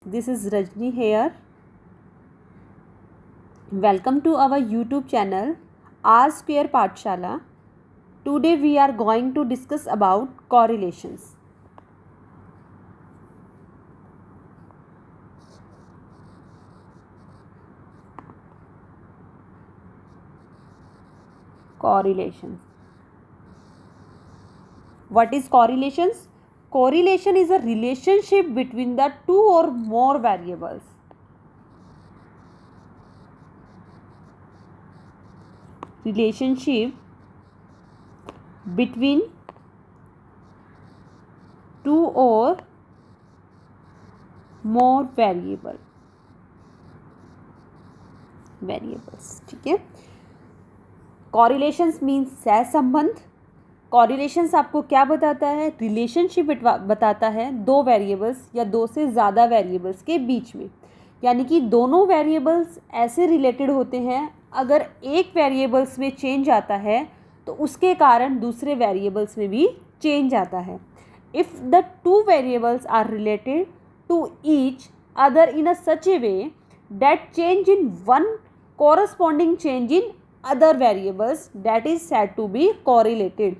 This is Rajni here. Welcome to our YouTube channel R Square Pathshala. Today we are going to discuss about correlations. Correlations. What is correlations? Correlation is a relationship between the two or more variables. Relationship between two or more variables. ठीक है. Correlations means सहसंबंध. कॉरिलेशंस आपको क्या बताता है? Relationship बताता है दो वेरिएबल्स या दो से ज़्यादा वेरिएबल्स के बीच में, यानी कि दोनों वेरिएबल्स ऐसे रिलेटेड होते हैं अगर एक वेरिएबल्स में चेंज आता है तो उसके कारण दूसरे वेरिएबल्स में भी चेंज आता है. If the two variables are related to each other in a such a way that change in one corresponding change in other variables that is said to be correlated.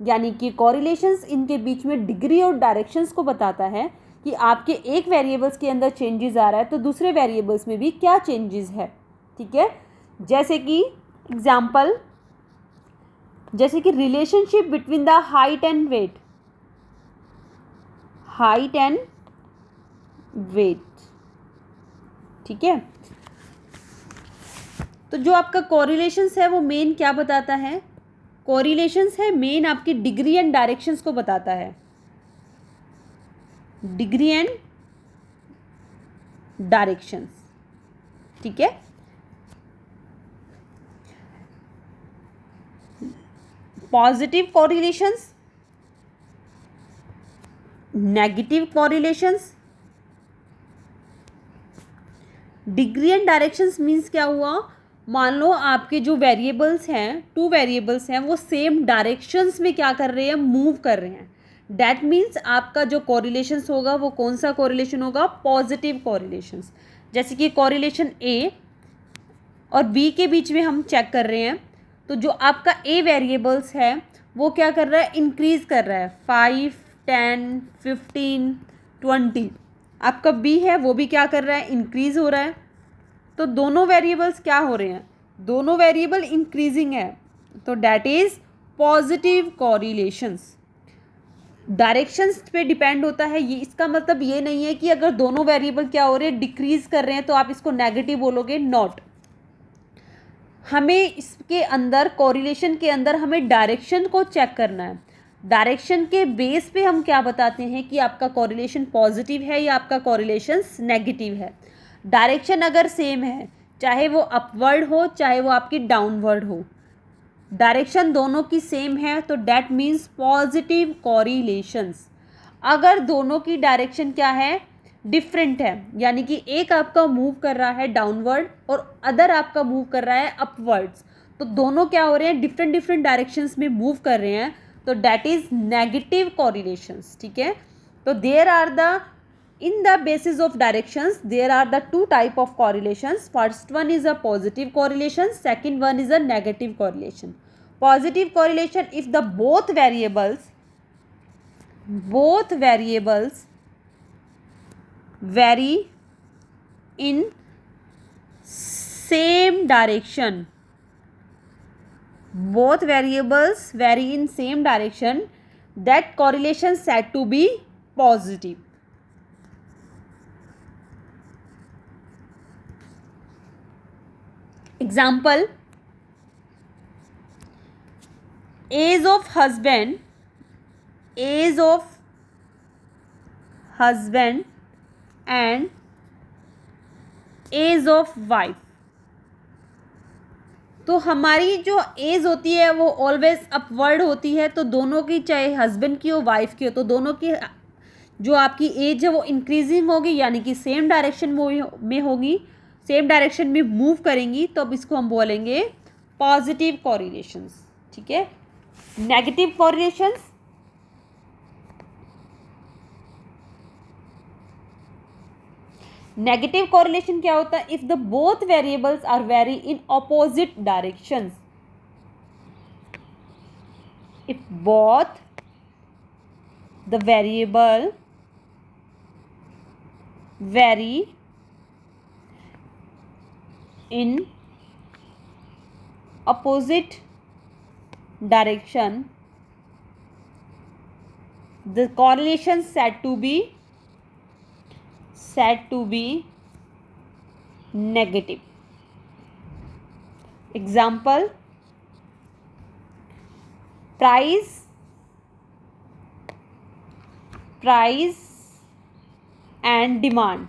यानी कि correlations इनके बीच में degree और directions को बताता है कि आपके एक वेरिएबल्स के अंदर चेंजेस आ रहा है तो दूसरे वेरिएबल्स में भी क्या चेंजेस है. ठीक है. जैसे कि एग्जाम्पल, जैसे कि relationship between the height and weight. ठीक है. तो जो आपका कोरिलेशंस है वो मेन क्या बताता है? कोरिलेशंस है मेन आपकी डिग्री एंड डायरेक्शंस को बताता है. Degree and directions. ठीक है. Positive correlations, negative correlations. Degree and directions means क्या हुआ? मान लो आपके जो वेरिएबल्स हैं, टू वेरिएबल्स हैं, वो सेम डायरेक्शंस में क्या कर रहे हैं? मूव कर रहे हैं. डैट मीन्स आपका जो कोरिलेशंस होगा वो कौन सा कोरिलेशन होगा? Positive correlations. जैसे कि कोरिलेशन ए और बी के बीच में हम चेक कर रहे हैं तो जो आपका ए वेरिएबल्स है वो क्या कर रहा है? इंक्रीज कर रहा है. 5, 10, 15, 20. आपका बी है वो भी क्या कर रहा है? इंक्रीज हो रहा है. तो दोनों वेरिएबल्स क्या हो रहे हैं? दोनों वेरिएबल इंक्रीजिंग है. तो that is positive correlations. Directions पे डिपेंड होता है. ये इसका मतलब ये नहीं है कि अगर दोनों वेरिएबल क्या हो रहे हैं? डिक्रीज कर रहे हैं तो आप इसको नेगेटिव बोलोगे. नॉट. हमें इसके अंदर कोरिलेशन के अंदर हमें डायरेक्शन को चेक करना है. डायरेक्शन के बेस पे हम क्या बताते हैं कि आपका कोरिलेशन पॉजिटिव है या आपका कोरिलेशन नेगेटिव है. डायरेक्शन अगर सेम है, चाहे वो अपवर्ड हो चाहे वो आपकी डाउनवर्ड हो, डायरेक्शन दोनों की सेम है तो डैट मीन्स पॉजिटिव कोरिलेशंस. अगर दोनों की डायरेक्शन क्या है? डिफरेंट है, यानी कि एक आपका मूव कर रहा है डाउनवर्ड और अदर आपका मूव कर रहा है अपवर्ड्स, तो दोनों क्या हो रहे हैं? डिफरेंट डिफरेंट डायरेक्शंस में मूव कर रहे हैं तो डैट इज नेगेटिव कोरिलेशंस. ठीक है. तो there are the in the basis of directions there are the two type of correlations. First one is a positive correlation, second one is a negative correlation. Positive correlation if the both variables vary in same direction. Both variables vary in same direction, that correlation said to be positive. Example, age of husband and age of wife. तो हमारी जो as होती है वो always upward होती है. तो दोनों की, चाहे हस्बैंड की हो वाइफ की हो, तो दोनों की जो आपकी एज है वो इंक्रीजिंग होगी, यानी कि सेम डायरेक्शन में होगी, सेम डायरेक्शन में मूव करेंगी. तो अब इसको हम बोलेंगे पॉजिटिव कोरिलेशंस. ठीक है. नेगेटिव कोरिलेशंस, नेगेटिव कॉरिलेशन क्या होता है? If the both variables are very in opposite directions, if both the variable vary in opposite direction, the correlation said to be negative. Example, price and demand.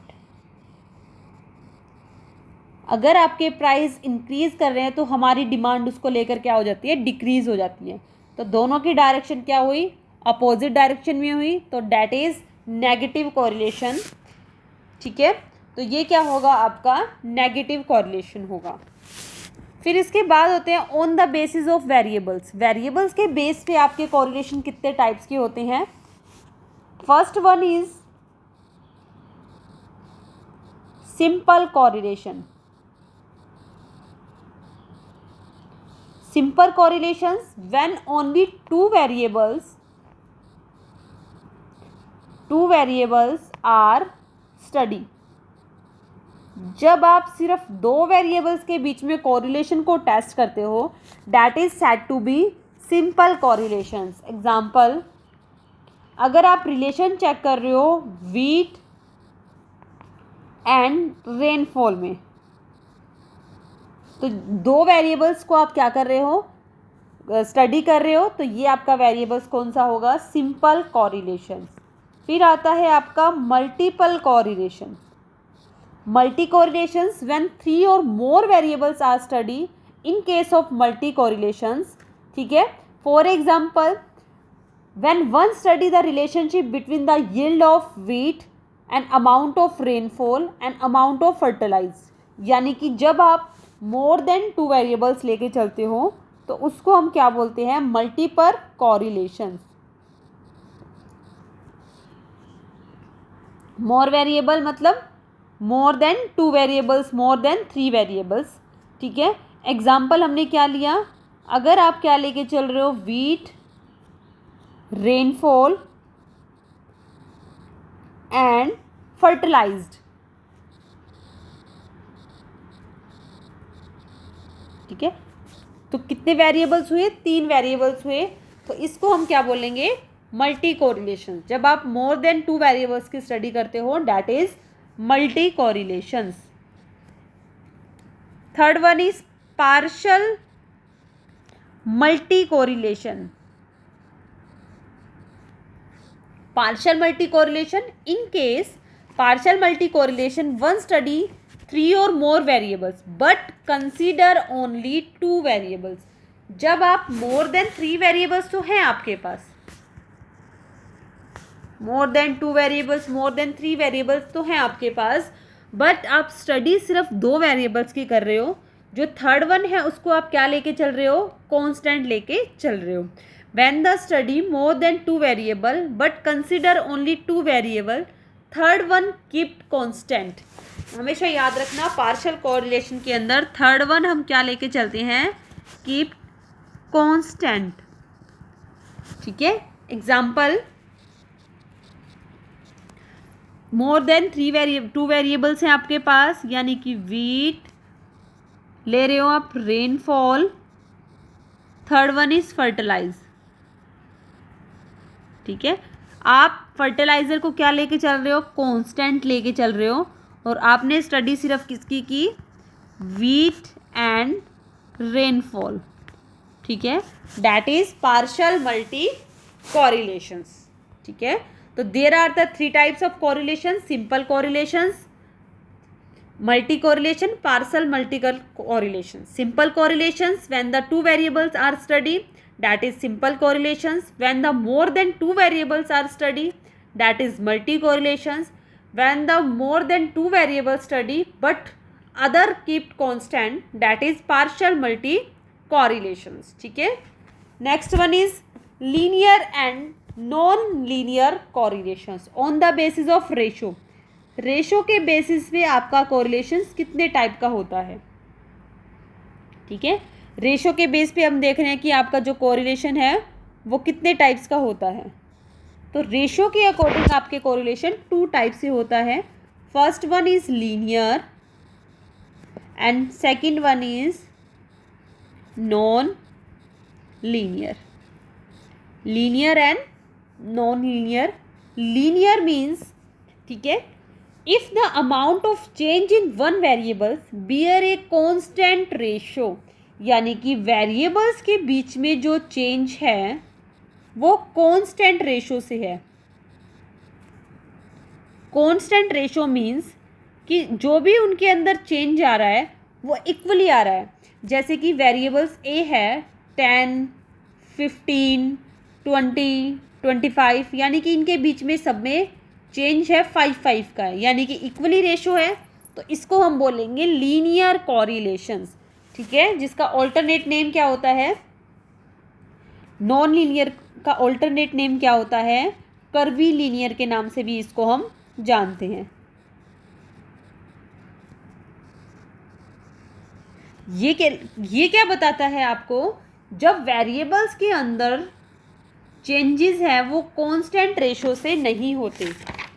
अगर आपके price increase कर रहे हैं तो हमारी डिमांड उसको लेकर क्या हो जाती है? डिक्रीज हो जाती है। तो दोनों की डायरेक्शन क्या हुई? अपोजिट डायरेक्शन में हुई, तो डैट इज नेगेटिव कॉरिलेशन। ठीक है, तो ये क्या होगा? आपका नेगेटिव कॉरिलेशन होगा। फिर इसके बाद होते हैं on the basis of variables. Variables के बेस पे आपके कॉरिलेशन कितने टाइप्स के होते हैं? First one is simple correlation. Simple correlations when only two variables are studied. जब आप सिर्फ दो वेरिएबल्स के बीच में कोरिलेशन को टेस्ट करते हो, that is said to be simple correlations. Example, अगर आप रिलेशन चेक कर रहे हो वीट एंड रेनफॉल में, तो दो वेरिएबल्स को आप क्या कर रहे हो? स्टडी कर रहे हो, तो ये आपका वेरिएबल्स कौन सा होगा? Simple correlation. फिर आता है आपका multiple correlation. Multi correlations when 3 और more variables are study in case of multi correlations. ठीक है, for example, when one study the relationship between the yield of wheat and amount of rainfall and amount of fertilize, यानी कि जब आप more than 2 variables लेके चलते हो तो उसको हम क्या बोलते हैं? मल्टीपल कॉरिलेशंस। मोर वेरिएबल मतलब more than 2 variables, more than 3 variables. ठीक है, एग्जाम्पल हमने क्या लिया? अगर आप क्या लेके चल रहे हो? Wheat, rainfall and fertilized. ठीक है, तो कितने वेरिएबल्स हुए? 3 वेरिएबल्स हुए, तो इसको हम क्या बोलेंगे? Multi correlation. जब आप मोर देन 2 वेरिएबल्स की स्टडी करते हो, that is multi correlations. Third one is partial multi correlation. Partial multi correlation, in case partial multi correlation, one study 3 or more variables but consider only 2 variables. जब आप more than 3 variables तो हैं आपके पास, more than 2 variables, more than 3 variables तो हैं आपके पास, but आप study सिर्फ 2 वेरिएबल्स की कर रहे हो, जो थर्ड वन है उसको आप क्या लेके चल रहे हो? कांस्टेंट लेके चल रहे हो। When the study more than 2 variable but consider only 2 variable, third one kept constant. हमेशा याद रखना, पार्शियल कोरिलेशन के अंदर थर्ड वन हम क्या लेके चलते हैं? Keep constant. ठीक है, एग्जाम्पल, मोर देन 2 वेरिएबल्स हैं आपके पास, यानी कि वीट ले रहे हो आप, rainfall, third one is fertilize. ठीक है, आप फर्टिलाइजर को क्या लेके चल रहे हो? कांस्टेंट लेके चल रहे हो, और आपने स्टडी सिर्फ किसकी की? Wheat and rainfall. ठीक है, that is partial multi correlations. ठीक है, तो there are the 3 types of correlation: simple correlations, multi correlation, partial multi correlation. Simple correlations when the 2 variables are study, that is simple correlations. When the more than 2 variables are studied, that is multi correlations. When the more than 2 variables study but other kept constant, that is partial multi correlations. ठीक है, next one is linear and non linear correlations on the basis of ratio. Ratio के basis पे आपका correlation कितने type का होता है, ठीक है। रेशो के बेस पे हम देख रहे हैं कि आपका जो कोरिलेशन है वो कितने टाइप्स का होता है। तो रेशो के अकॉर्डिंग आपके कोरिलेशन 2 टाइप से होता है। First one is linear and second one is non linear. Linear and non linear. Linear means, ठीक है, if the amount of change in one variables bear a constant ratio, यानी कि variables के बीच में जो चेंज है वो कांस्टेंट रेशो से है। कांस्टेंट रेशो मीन्स कि जो भी उनके अंदर चेंज आ रहा है वो इक्वली आ रहा है। जैसे कि वेरिएबल्स ए है 10, 15, 20, 25, यानी कि इनके बीच में सब में चेंज है 5 का है, यानी कि इक्वली रेशो है। तो इसको हम बोलेंगे लीनियर कॉरिलेशंस, ठीक है, जिसका ऑल्टरनेट नेम क्या होता है, नॉन लीनियर का ऑल्टरनेट नेम क्या होता है, कर्वी लीनियर के नाम से भी इसको हम जानते हैं। ये क्या बताता है आपको, जब वेरिएबल्स के अंदर चेंजेस हैं वो कांस्टेंट रेशो से नहीं होते,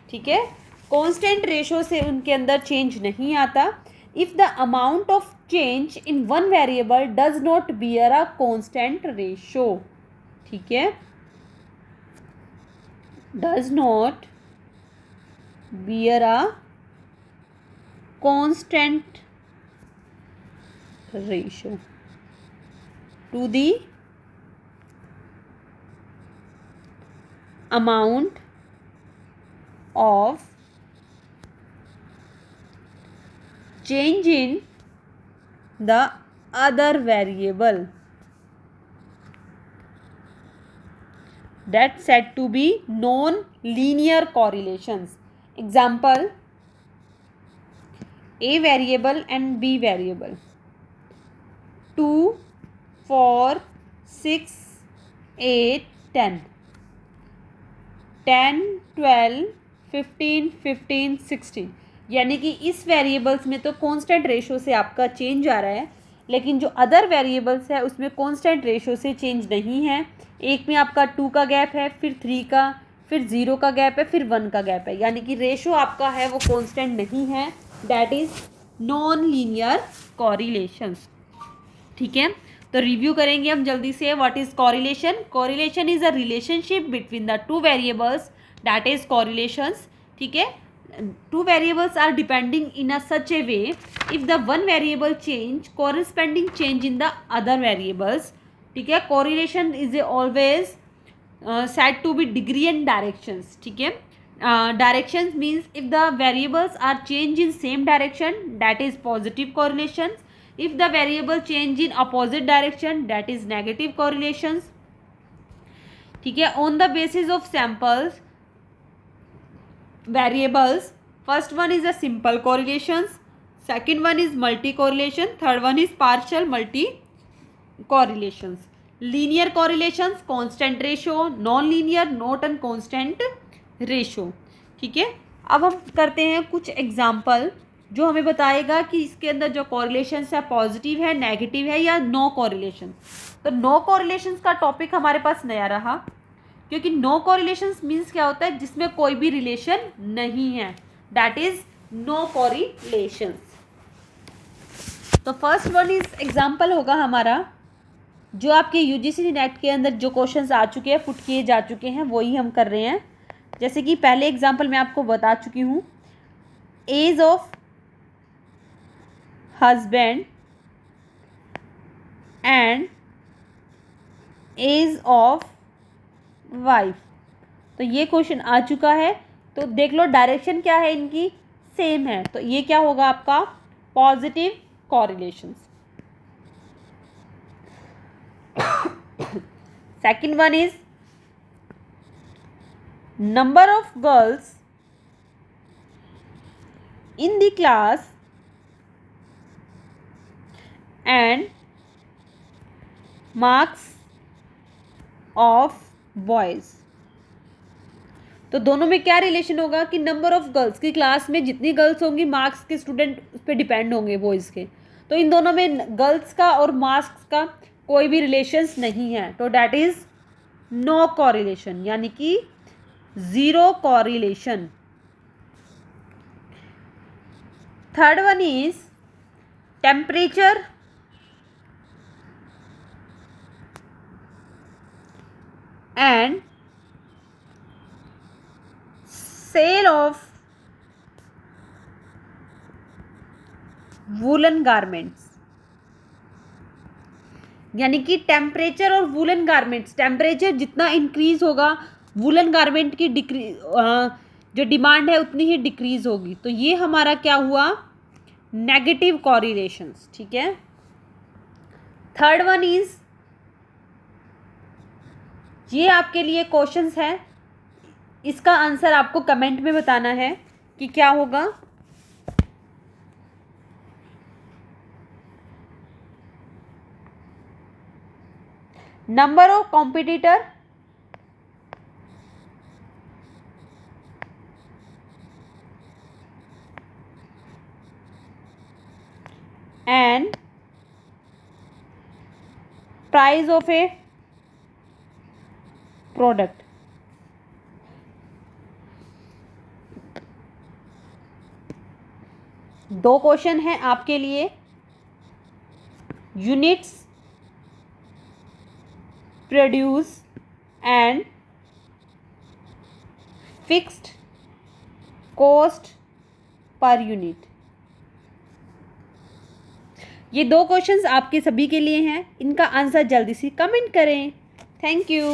ठीक है, कांस्टेंट रेशो से उनके अंदर चेंज नहीं आता। If the amount of change in one variable does not bear a constant ratio, ठीक है, does not bear a constant ratio to the amount of change in the other variable, that's said to be non-linear correlations. Example, A variable and B variable, 2, 4, 6, 8, 10, 10, 12, 15, 15, 16, यानी कि इस variables में तो constant ratio से आपका change आ रहा है, लेकिन जो अदर वेरिएबल्स है उसमें कांस्टेंट रेशो से चेंज नहीं है। एक में आपका 2 का गैप है, फिर 3 का, फिर 0 का गैप है, फिर 1 का गैप है, यानी कि रेशो आपका है वो कांस्टेंट नहीं है। That is non linear correlations, ठीक है। तो रिव्यू करेंगे हम जल्दी से। What is correlation? Correlation is a relationship between the two variables, that is correlations, ठीक है। Two variables are depending in a such a way if the one variable change corresponding change in the other variables, ठीक है। Correlation is always said to be degree and directions, ठीक है। Directions means if the variables are change in same direction, that is positive correlations. If the variable change in opposite direction, that is negative correlations, ठीक है। On the basis of samples variables, first one is a simple correlations, second one is multi correlation, third one is partial multi correlations. Linear correlations constant ratio, non linear not an constant ratio, ठीक है। अब हम करते हैं कुछ example जो हमें बताएगा कि इसके अंदर जो कॉरिलेशंस है पॉजिटिव है, नेगेटिव है या नो कॉरिलेशन। तो नो कॉरिलेशंस का टॉपिक हमारे पास नया रहा, क्योंकि नो कॉरिलेशंस मीन्स क्या होता है, जिसमें कोई भी रिलेशन नहीं है, दैट इज नो कॉरिलेशंस। तो फर्स्ट वन इज एग्जांपल होगा हमारा जो आपके यूजीसी नेट के अंदर जो क्वेश्चंस आ चुके हैं, पुट किए जा चुके हैं, वही हम कर रहे हैं। जैसे कि पहले एग्जांपल मैं आपको बता चुकी हूँ, age of husband and age of wife. तो ये क्वेश्चन आ चुका है, तो देख लो डायरेक्शन क्या है इनकी, सेम है, तो ये क्या होगा आपका positive कॉरिलेशंस। Second one is number of girls in the class and marks of boys. तो दोनों में क्या रिलेशन होगा कि नंबर ऑफ गर्ल्स की क्लास में जितनी गर्ल्स होंगी मार्क्स के स्टूडेंट उस पर डिपेंड होंगे बॉयज़ के। तो इन दोनों में गर्ल्स का और मार्क्स का कोई भी रिलेशंस नहीं है, तो डैट इज़ नो कॉरिलेशन, यानी कि zero correlation. Third one is temperature and sale of woollen garments. यानी कि टेम्परेचर और वूलन गारमेंट्स, टेम्परेचर जितना इंक्रीज होगा वूलन गारमेंट की जो डिमांड है उतनी ही डिक्रीज होगी। तो ये हमारा क्या हुआ, नेगेटिव कॉरिलेशंस। ठीक है। थर्ड वन इज, ये आपके लिए क्वेश्चंस है, इसका आंसर आपको कमेंट में बताना है कि क्या होगा। Number of competitor and price of A product. दो क्वेश्चन हैं आपके लिए, units produce and fixed cost per unit. ये दो क्वेश्चंस आपके सभी के लिए हैं, इनका आंसर जल्दी से कमेंट करें। Thank you.